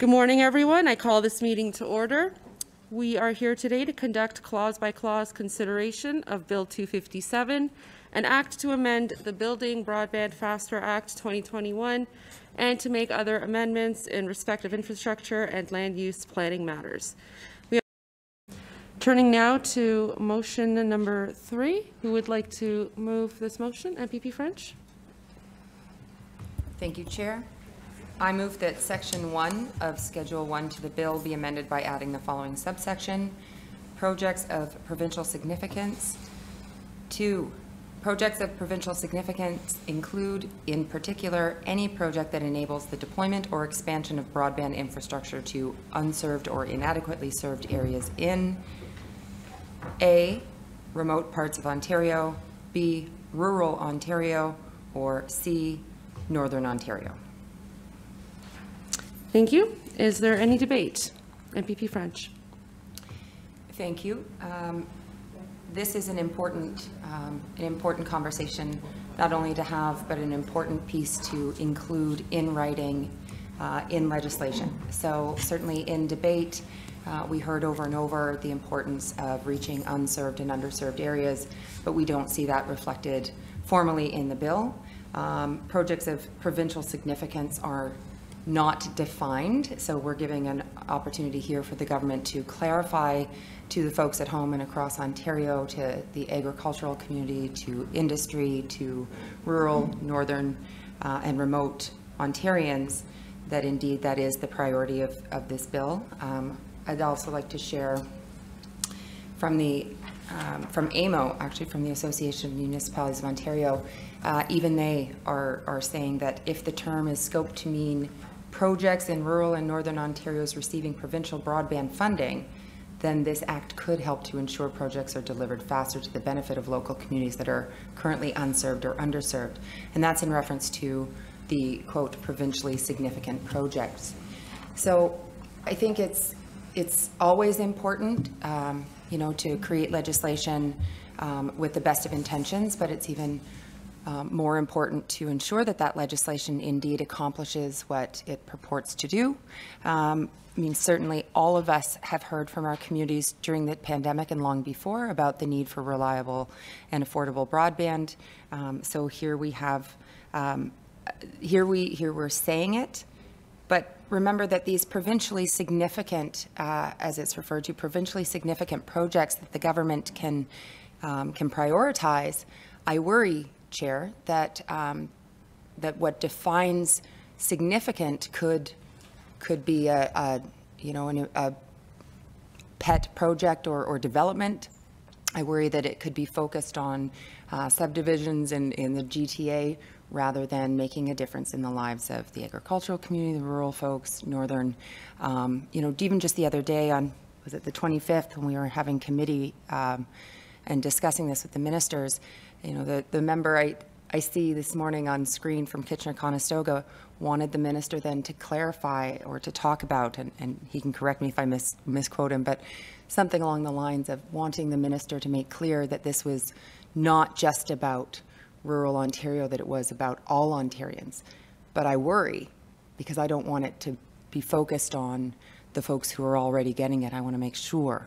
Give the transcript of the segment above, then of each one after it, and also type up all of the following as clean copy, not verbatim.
Good morning, everyone. I call this meeting to order. We are here today to conduct clause-by-clause consideration of Bill 257, an act to amend the Building Broadband Faster Act 2021, and to make other amendments in respect of infrastructure and land use planning matters. Turning now to motion number 3. Who would like to move this motion? MPP French. Thank you, Chair. I move that Section 1 of Schedule 1 to the bill be amended by adding the following subsection: projects of provincial significance. 2. Projects of provincial significance include, in particular, any project that enables the deployment or expansion of broadband infrastructure to unserved or inadequately served areas in A, remote parts of Ontario, B, rural Ontario, or C, Northern Ontario. Thank you. Is there any debate? MPP French. Thank you. This is an important conversation, not only to have, but an important piece to include in writing in legislation. So certainly in debate, we heard over and over the importance of reaching unserved and underserved areas, but we don't see that reflected formally in the bill. Projects of provincial significance are not defined, so we're giving an opportunity here for the government to clarify to the folks at home and across Ontario, to the agricultural community, to industry, to rural, northern, and remote Ontarians, that indeed that is the priority of this bill. I'd also like to share from the from AMO, actually from the Association of Municipalities of Ontario, even they are saying that if the term is scoped to mean projects in rural and northern Ontario's receiving provincial broadband funding, then this act could help to ensure projects are delivered faster to the benefit of local communities that are currently unserved or underserved. And that's in reference to the, quote, provincially significant projects. So I think it's always important, you know, to create legislation with the best of intentions, but it's even more important to ensure that that legislation indeed accomplishes what it purports to do. I mean, certainly all of us have heard from our communities during the pandemic and long before about the need for reliable and affordable broadband. So here we have, here we're saying it, but remember that these provincially significant, as it's referred to, provincially significant projects that the government can prioritize, I worry, Chair, that that what defines significant could be a pet project or development. I worry that it could be focused on subdivisions in the GTA rather than making a difference in the lives of the agricultural community, the rural folks, northern. You know, even just the other day on, was it the 25th, when we were having committee and discussing this with the ministers, you know, the member I see this morning on screen from Kitchener-Conestoga wanted the minister then to clarify or to talk about, and he can correct me if I misquote him, but something along the lines of wanting the minister to make clear that this was not just about rural Ontario, that it was about all Ontarians. But I worry, because I don't want it to be focused on the folks who are already getting it. I want to make sure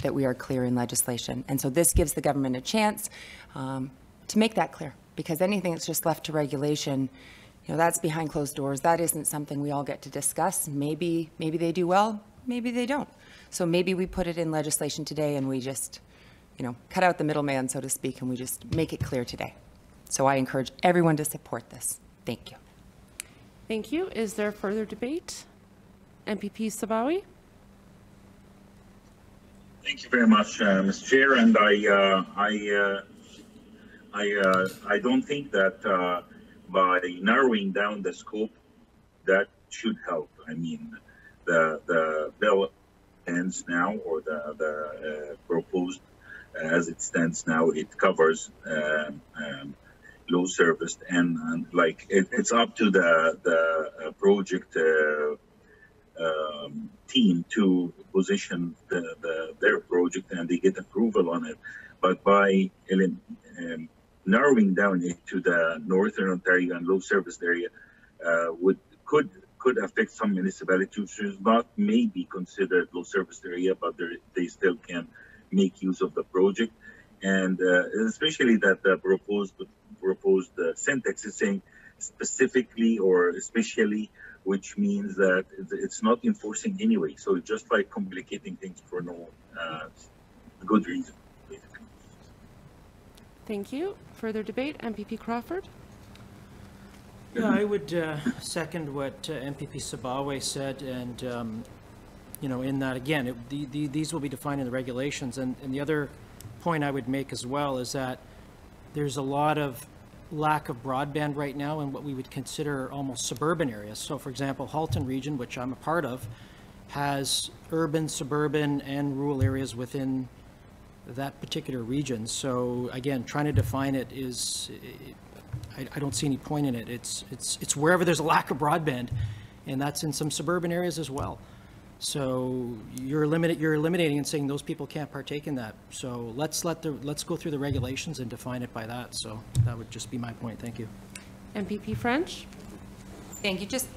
that we are clear in legislation. And so this gives the government a chance to make that clear, because anything that's just left to regulation, you know, that's behind closed doors. That isn't something we all get to discuss. Maybe they do well, maybe they don't. So maybe we put it in legislation today and we just, you know, cut out the middleman, so to speak, and we just make it clear today. So I encourage everyone to support this. Thank you. Thank you. Is there further debate? MPP Sabawi. Thank you very much, Mr. Chair, and I don't think that by narrowing down the scope, that should help. I mean, the bill ends now, or the proposed as it stands now, it covers low serviced, and like it's up to the project team to position their project, and they get approval on it. But by narrowing down it to the Northern Ontario and low service area could could affect some municipalities which is not maybe considered low service area, but they still can make use of the project. And especially that the proposed syntax is saying specifically or especially, which means that it's not enforcing anyway. So it's just like complicating things for no good reason, basically. Thank you. Further debate, MPP Crawford. Yeah, I would second what MPP Sabawe said, and you know, in that again, these will be defined in the regulations. And the other point I would make as well is that there's a lot of lack of broadband right now in what we would consider almost suburban areas. So, for example, Halton region, which I'm a part of, has urban, suburban, and rural areas within that particular region. So, again, trying to define it is. I don't see any point in it. It's wherever there's a lack of broadband, and that's in some suburban areas as well. So you're eliminating and saying those people can't partake in that. So let's go through the regulations and define it by that. So that would just be my point. Thank you. MPP French. Thank you. Just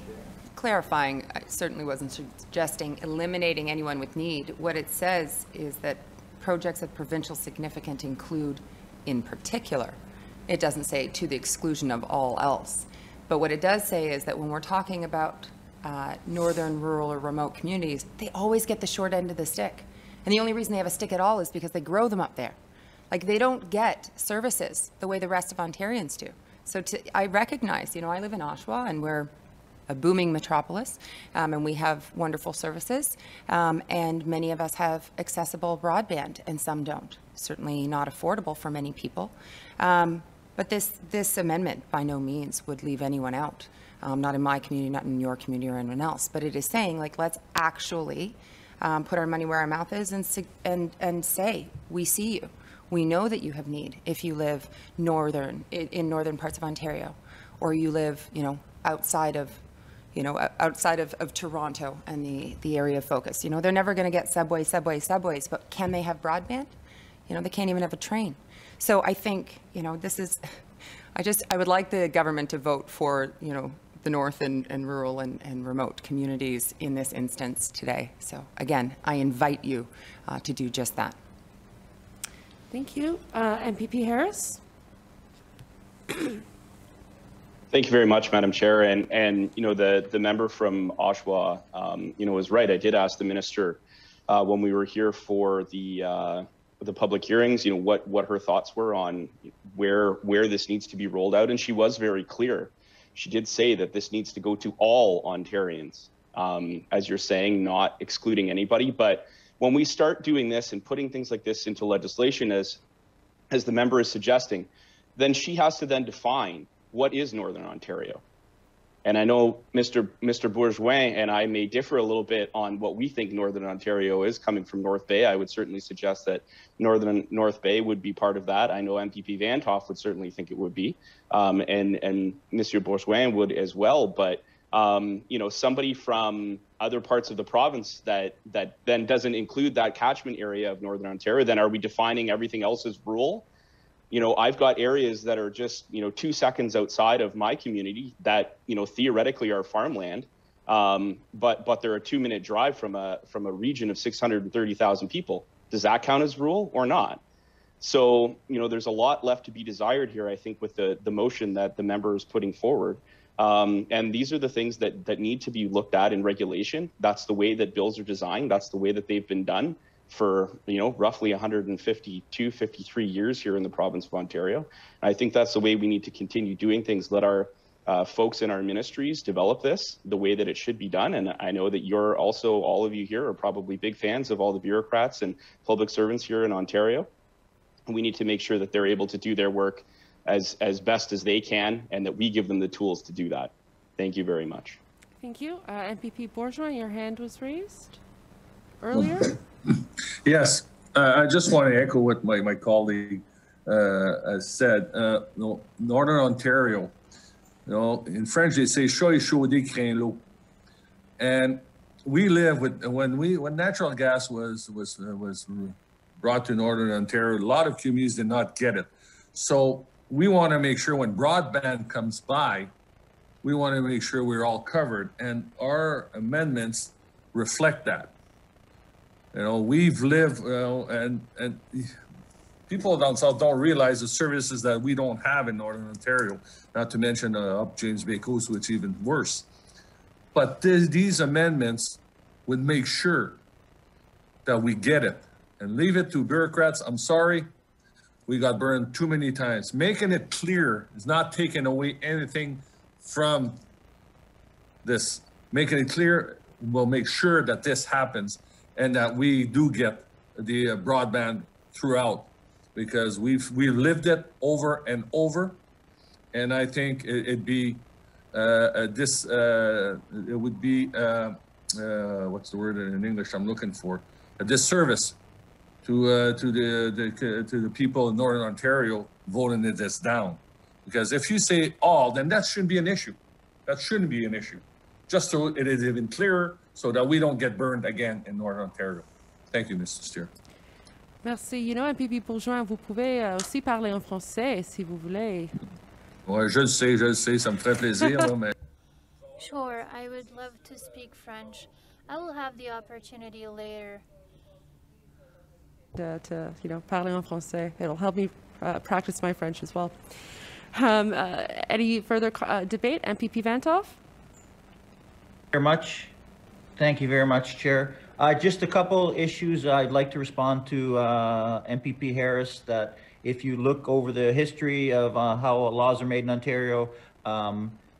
clarifying, I certainly wasn't suggesting eliminating anyone with need. What it says is that projects of provincial significance include, in particular. It doesn't say to the exclusion of all else. But what it does say is that when we're talking about northern, rural, or remote communities, they always get the short end of the stick. And the only reason they have a stick at all is because they grow them up there. Like, they don't get services the way the rest of Ontarians do. So I recognize, you know, I live in Oshawa, and we're a booming metropolis, and we have wonderful services, and many of us have accessible broadband, and some don't. Certainly not affordable for many people. But this amendment by no means would leave anyone out, not in my community, not in your community or anyone else. But it is saying, like, let's actually put our money where our mouth is and say, we see you. We know that you have need if you live in northern parts of Ontario, or you live, you know, outside of Toronto and the area of focus. You know, they're never going to get subways, but can they have broadband? You know, they can't even have a train. So I think, you know, this is, I would like the government to vote for, you know, the north and rural and remote communities in this instance today. So again, I invite you to do just that. Thank you. MPP Harris. Thank you very much, Madam Chair. And you know, the member from Oshawa, you know, was right. I did ask the minister when we were here for the public hearings, you know, what her thoughts were on where this needs to be rolled out, and she was very clear. She did say that this needs to go to all Ontarians, as you're saying, not excluding anybody. But when we start doing this and putting things like this into legislation, as the member is suggesting, then she has to then define what is Northern Ontario. And I know Mr. Bourgeois and I may differ a little bit on what we think Northern Ontario is, coming from North Bay. I would certainly suggest that North Bay would be part of that. I know MPP Van Toff would certainly think it would be, and Mr. Bourgeois would as well. But you know, somebody from other parts of the province that then doesn't include that catchment area of Northern Ontario, then are we defining everything else as rural? You know, I've got areas that are just, you know, 2 seconds outside of my community that, you know, theoretically are farmland, but they're a 2-minute drive from a region of 630,000 people. Does that count as rural or not? So, you know, there's a lot left to be desired here, I think, with the motion that the member is putting forward. And these are the things that need to be looked at in regulation. That's the way that bills are designed. That's the way that they've been done for, you know, roughly 152, 53 years here in the province of Ontario. And I think that's the way we need to continue doing things. Let our folks in our ministries develop this the way that it should be done. And I know that you're also, all of you here are probably big fans of all the bureaucrats and public servants here in Ontario. We need to make sure that they're able to do their work as best as they can, and that we give them the tools to do that. Thank you very much. Thank you. MPP Bourgeois, your hand was raised earlier. Yes, I just want to echo what my colleague has said. Northern Ontario, you know, in French they say "chaud et chaudé craint l'eau," and we live with when natural gas was brought to Northern Ontario, a lot of communities did not get it. So we want to make sure when broadband comes by, we want to make sure we're all covered, and our amendments reflect that. You know, we've lived, and people down south don't realize the services that we don't have in Northern Ontario, not to mention up James Bay Coast, which is even worse. But these amendments would make sure that we get it, and leave it to bureaucrats. I'm sorry, we got burned too many times. Making it clear is not taking away anything from this. Making it clear will make sure that this happens and that we do get the broadband throughout, because we've lived it over and over. And I think it'd be it would be what's the word in English I'm looking for? A disservice to the people in Northern Ontario voting this down. Because if you say all, then that shouldn't be an issue. That shouldn't be an issue. Just so it is even clearer, so that we don't get burned again in Northern Ontario. Thank you, Mr. Steer. Merci. You know, MPP Bourgeois, vous pouvez aussi parler en français si vous voulez. Ouais, je le sais, ça me ferait plaisir, là, mais... Sure, I would love to speak French. I will have the opportunity later. To parler en français. It'll help me practice my French as well. Any further debate? MPP Vantoff? Very much. Thank you very much, Chair. Just a couple issues I'd like to respond to MPP Harris, that if you look over the history of how laws are made in Ontario,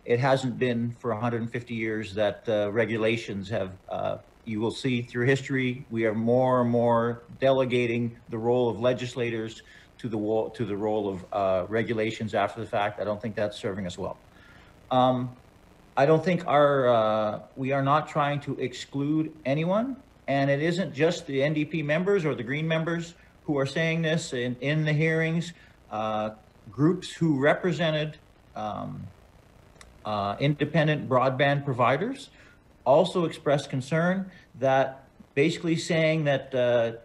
it hasn't been for 150 years that regulations have, you will see through history, we are more and more delegating the role of legislators to the role of regulations after the fact. I don't think that's serving us well. I don't think we are not trying to exclude anyone, and it isn't just the NDP members or the Green members who are saying this. In the hearings, groups who represented independent broadband providers also expressed concern, that basically saying that the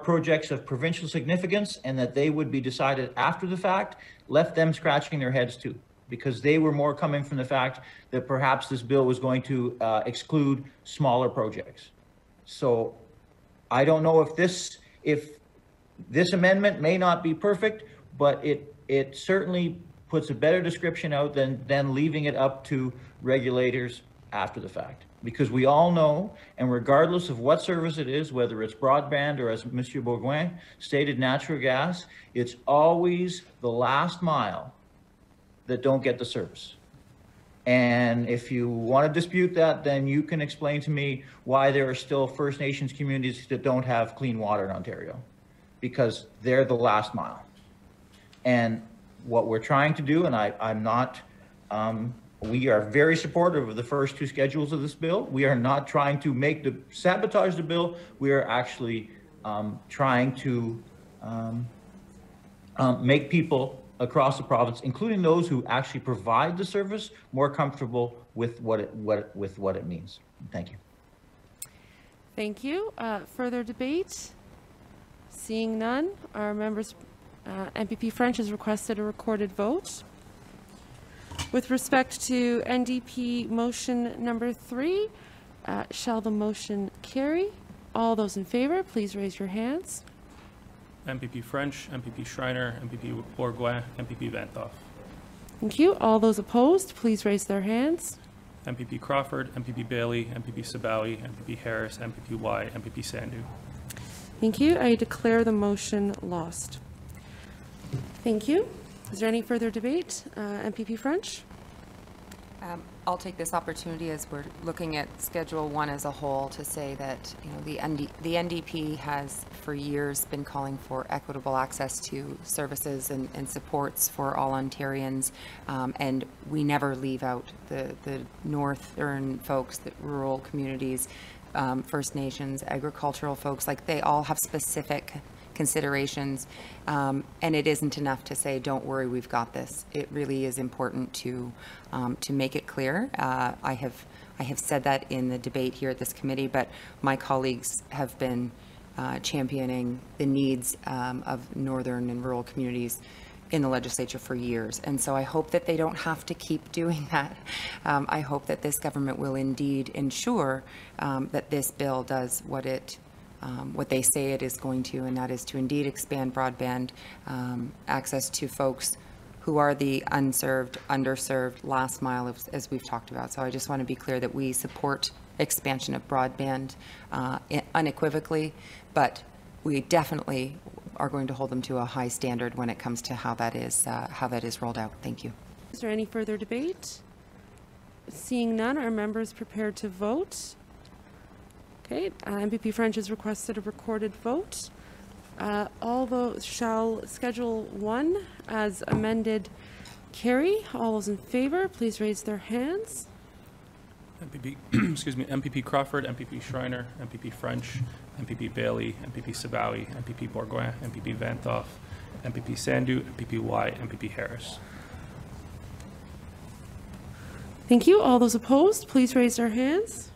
projects of provincial significance and that they would be decided after the fact left them scratching their heads too, because they were more coming from the fact that perhaps this bill was going to exclude smaller projects. So I don't know if this amendment may not be perfect, but it certainly puts a better description out than leaving it up to regulators after the fact. Because we all know, and regardless of what service it is, whether it's broadband or, as Monsieur Bourgoin stated, natural gas, it's always the last mile that don't get the service. And if you want to dispute that, then you can explain to me why there are still First Nations communities that don't have clean water in Ontario, because they're the last mile. And what we're trying to do, and I'm not, we are very supportive of the first two schedules of this bill. We are not trying to sabotage the bill. We are actually trying to make people across the province, including those who actually provide the service, more comfortable with what it means. Thank you. Thank you. Further debate? Seeing none, our members, MPP French has requested a recorded vote. With respect to NDP motion number 3, shall the motion carry? All those in favor, please raise your hands. MPP French, MPP Schreiner, MPP Bourgoin, MPP Vantoff. Thank you. All those opposed, please raise their hands. MPP Crawford, MPP Bailey, MPP Sabawi, MPP Harris, MPP Y, MPP Sandhu. Thank you. I declare the motion lost. Thank you. Is there any further debate? MPP French? I'll take this opportunity, as we're looking at Schedule 1 as a whole, to say that the NDP has for years been calling for equitable access to services and supports for all Ontarians, and we never leave out the northern folks, the rural communities, First Nations, agricultural folks. Like, they all have specific considerations, and it isn't enough to say, don't worry, we've got this. It really is important to make it clear. I have said that in the debate here at this committee, but my colleagues have been championing the needs of northern and rural communities in the legislature for years. And so I hope that they don't have to keep doing that. I hope that this government will indeed ensure that this bill does what they say it is going to, and that is to indeed expand broadband access to folks who are the unserved, underserved, last mile, as we've talked about. So I just want to be clear that we support expansion of broadband unequivocally, but we definitely are going to hold them to a high standard when it comes to how that is rolled out. Thank you. Is there any further debate? Seeing none, are members prepared to vote? Okay, MPP French has requested a recorded vote. All those shall Schedule 1 as amended carry. All those in favor, please raise their hands. MPP, excuse me, MPP Crawford, MPP Schreiner, MPP French, MPP Bailey, MPP Sabawi, MPP Bourgoin, MPP Vantoff, MPP Sandu, MPP Y, MPP Harris. Thank you. All those opposed, please raise their hands.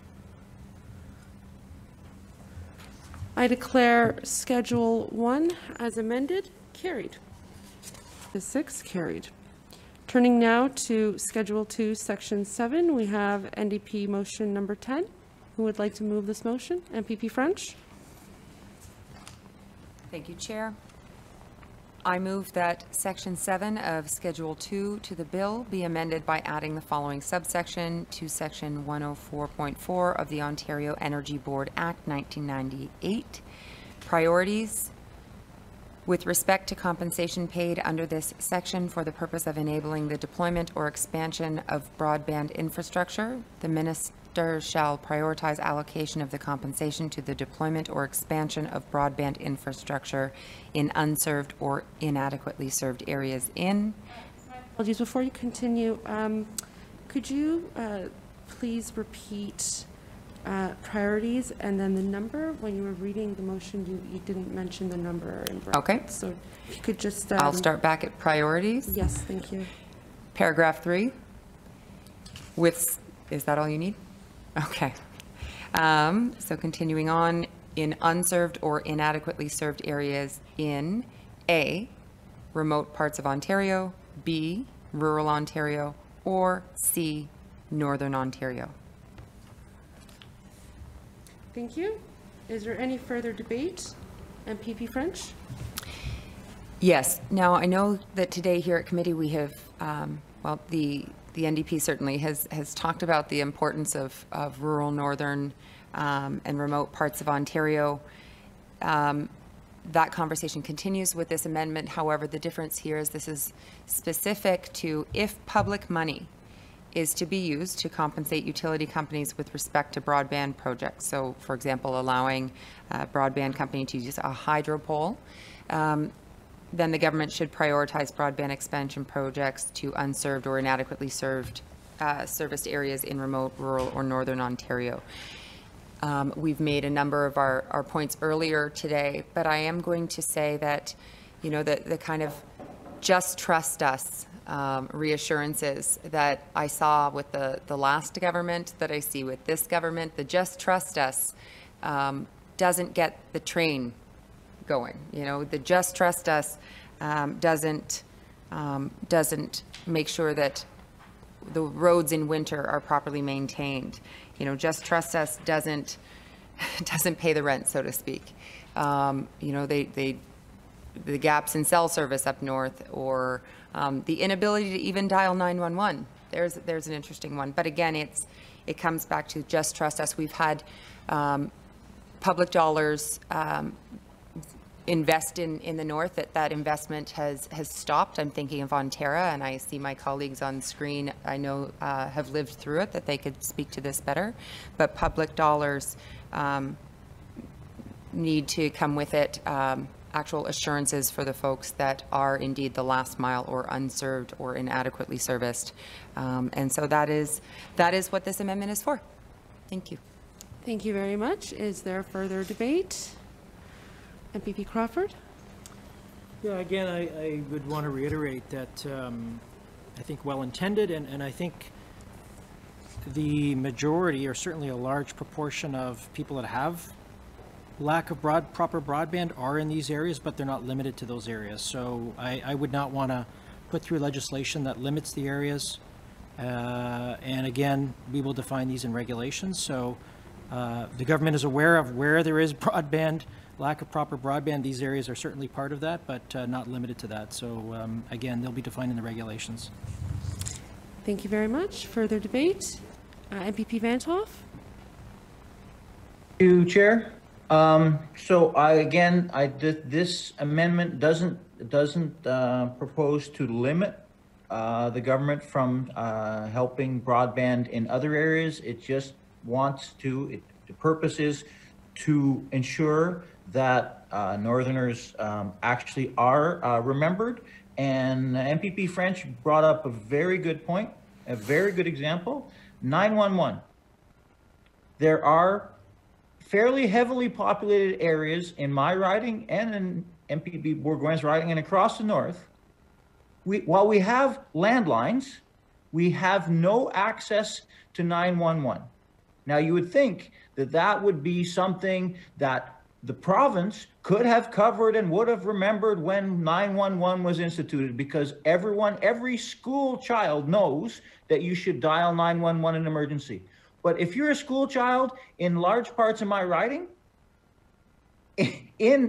I declare Schedule 1 as amended carried. The 6 carried. Turning now to Schedule 2, Section 7, we have NDP motion number 10. Who would like to move this motion? MPP French. Thank you, Chair. I move that Section 7 of Schedule 2 to the bill be amended by adding the following subsection to Section 104.4 of the Ontario Energy Board Act 1998. Priorities. With respect to compensation paid under this section for the purpose of enabling the deployment or expansion of broadband infrastructure, the Minister shall prioritize allocation of the compensation to the deployment or expansion of broadband infrastructure in unserved or inadequately served areas in. Apologies, before you continue, could you please repeat priorities and then the number? When you were reading the motion, you didn't mention the number in brackets. Okay. So if you could just... I'll start back at priorities. Yes, thank you. Paragraph 3. With, is that all you need? Okay. So continuing on, in unserved or inadequately served areas in A, remote parts of Ontario, B, rural Ontario, or C, northern Ontario. Thank you. Is there any further debate? MPP French? Yes. Now, I know that today here at committee we have, well, the NDP certainly has talked about the importance of rural, northern, and remote parts of Ontario. That conversation continues with this amendment. However, the difference here is this is specific to if public money is to be used to compensate utility companies with respect to broadband projects. So, for example, allowing a broadband company to use a hydro pole, then the government should prioritize broadband expansion projects to unserved or inadequately served serviced areas in remote, rural, or northern Ontario. We've made a number of our points earlier today, but I am going to say that, you know, the kind of just trust us reassurances that I saw with the last government, that I see with this government, the just trust us doesn't get the train going. You know, the just trust us doesn't make sure that the roads in winter are properly maintained. You know, just trust us doesn't pay the rent, so to speak. You know, the gaps in cell service up north, or the inability to even dial 911. There's an interesting one. But again, it comes back to just trust us. We've had public dollars invest in the north. That investment has stopped. I'm thinking of Ontario, and I see my colleagues on screen, I know have lived through it, that they could speak to this better. But public dollars need to come with it actual assurances for the folks that are indeed the last mile or unserved or inadequately serviced. And so that is what this amendment is for. Thank you. Thank you very much. Is there further debate? MPP Crawford? Yeah, again, I would want to reiterate that I think well-intended, and I think the majority, or certainly a large proportion of people that have lack of proper broadband are in these areas, but they're not limited to those areas. So I would not want to put through legislation that limits the areas. And again, we will define these in regulations. So the government is aware of where there is broadband, lack of proper broadband. These areas are certainly part of that, but not limited to that. So again, they'll be defined in the regulations. Thank you very much. Further debate? MPP Van Hoff? Thank you, Chair. So this amendment doesn't propose to limit the government from helping broadband in other areas. It just wants to, the purpose is to ensure that Northerners actually are remembered. And MPP French brought up a very good point, a very good example. 911. There are fairly heavily populated areas in my riding and in MPP Bourgoin's riding and across the north. While we have landlines, we have no access to 911. Now, you would think that that would be something that the province could have covered and would have remembered when 911 was instituted, because every school child knows that you should dial 911 in emergency. But if you're a school child in large parts of my riding,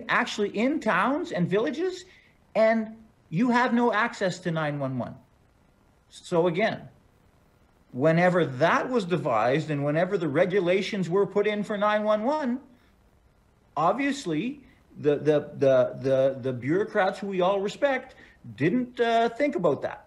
actually in towns and villages, and you have no access to 911. So again, whenever that was devised and whenever the regulations were put in for 911, obviously the bureaucrats who we all respect didn't think about that.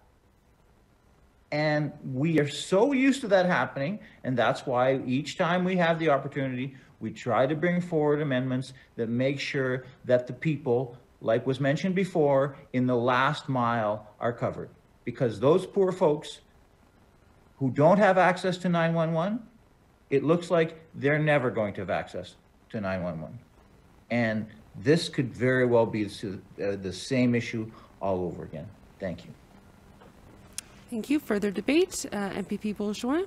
And we are so used to that happening, and that's why each time we have the opportunity, we try to bring forward amendments that make sure that the people, like was mentioned before, in the last mile are covered. Because those poor folks who don't have access to 911, it looks like they're never going to have access to 911. And this could very well be the same issue all over again. Thank you. Thank you. Further debate? MPP Bourgeois?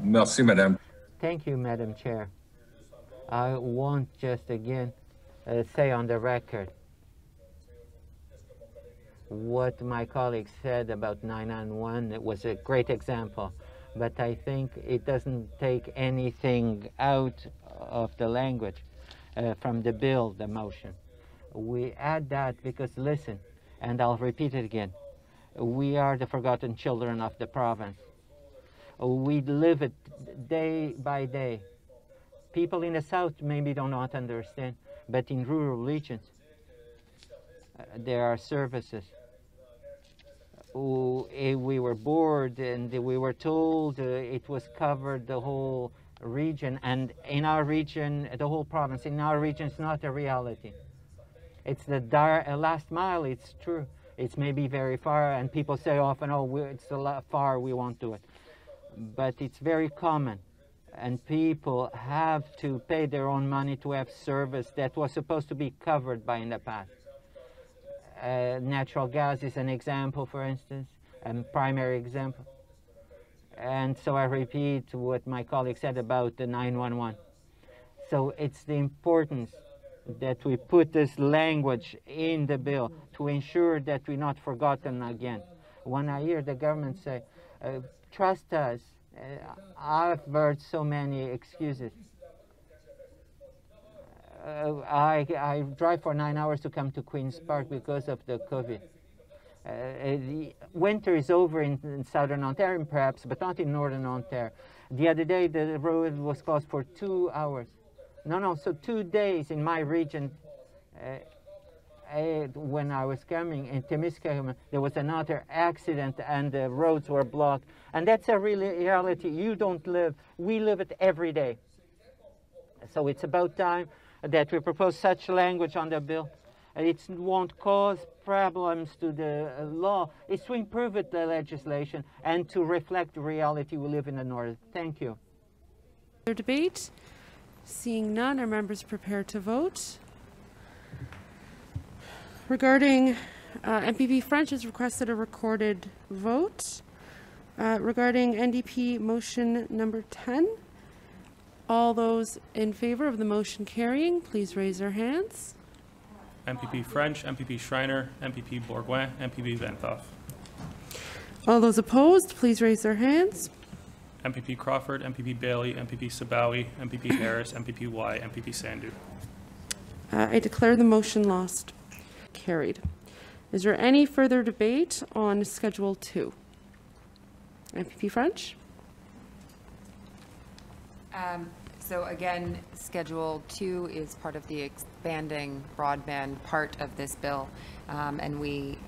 Merci, Madame. Thank you, Madam Chair. I want just again say on the record what my colleague said about 911. It was a great example, but I think it doesn't take anything out of the language from the bill, the motion. We add that because, listen, and I'll repeat it again, we are the forgotten children of the province. We live it day by day. People in the south maybe do not understand, but in rural regions, there are services. We were bored and we were told it was covered the whole region, and in our region, the whole province, in our region, it's not a reality. It's the last mile, it's true. It's maybe very far, and people say often, oh, it's a lot far, we won't do it. But it's very common, and people have to pay their own money to have service that was supposed to be covered by in the past. Natural gas is an example, for instance, a primary example. And so I repeat what my colleague said about the 911. So it's the importance that we put this language in the bill to ensure that we're not forgotten again. When I hear the government say, trust us, I've heard so many excuses. I drive for 9 hours to come to Queen's Park because of the COVID. The winter is over in southern Ontario perhaps, but not in northern Ontario. The other day the road was closed for 2 hours. So 2 days in my region. When I was coming in Temiskaming, there was another accident and the roads were blocked. And that's a reality you don't live. We live it every day. So it's about time that we propose such language on the bill. It won't cause problems to the law. It's to improve it, the legislation, and to reflect the reality we live in the north. Thank you. Further debate? Seeing none, are members prepared to vote? Regarding MPP French has requested a recorded vote. Regarding NDP motion number 10, All those in favor of the motion carrying, please raise their hands. MPP French, MPP Schreiner, MPP Bourgouin, MPP Venthoff. All those opposed, please raise their hands. MPP Crawford, MPP Bailey, MPP Sabawi, MPP Harris, MPP Y, MPP Sandhu. I declare the motion lost. Carried. Is there any further debate on Schedule 2? MPP French? So again, Schedule 2 is part of the expanding broadband part of this bill, and we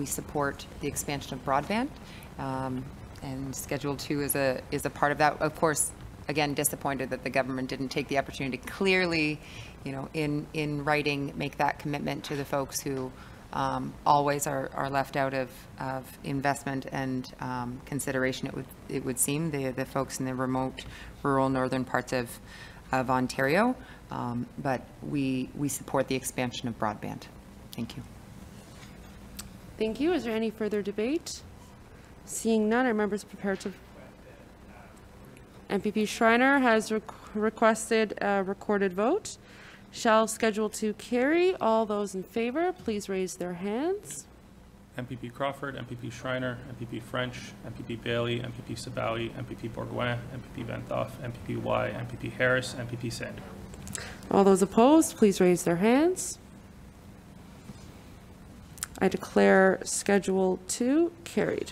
support the expansion of broadband, and Schedule 2 is a part of that. Of course, again, disappointed that the government didn't take the opportunity to clearly, in writing, make that commitment to the folks who always are left out of investment and consideration. It would seem the folks in the remote, rural northern parts of Ontario, but we support the expansion of broadband. Thank you. Thank you. Is there any further debate? Seeing none, are members prepared to? MPP Schreiner has requested a recorded vote. Shall Schedule 2 carry? All those in favor, please raise their hands. MPP Crawford, MPP Schreiner, MPP French, MPP Bailey, MPP Sabawi, MPP Bourgouin, MPP Venthoff, MPP Y, MPP Harris, MPP Sandhu. All those opposed, please raise their hands. I declare Schedule 2 carried.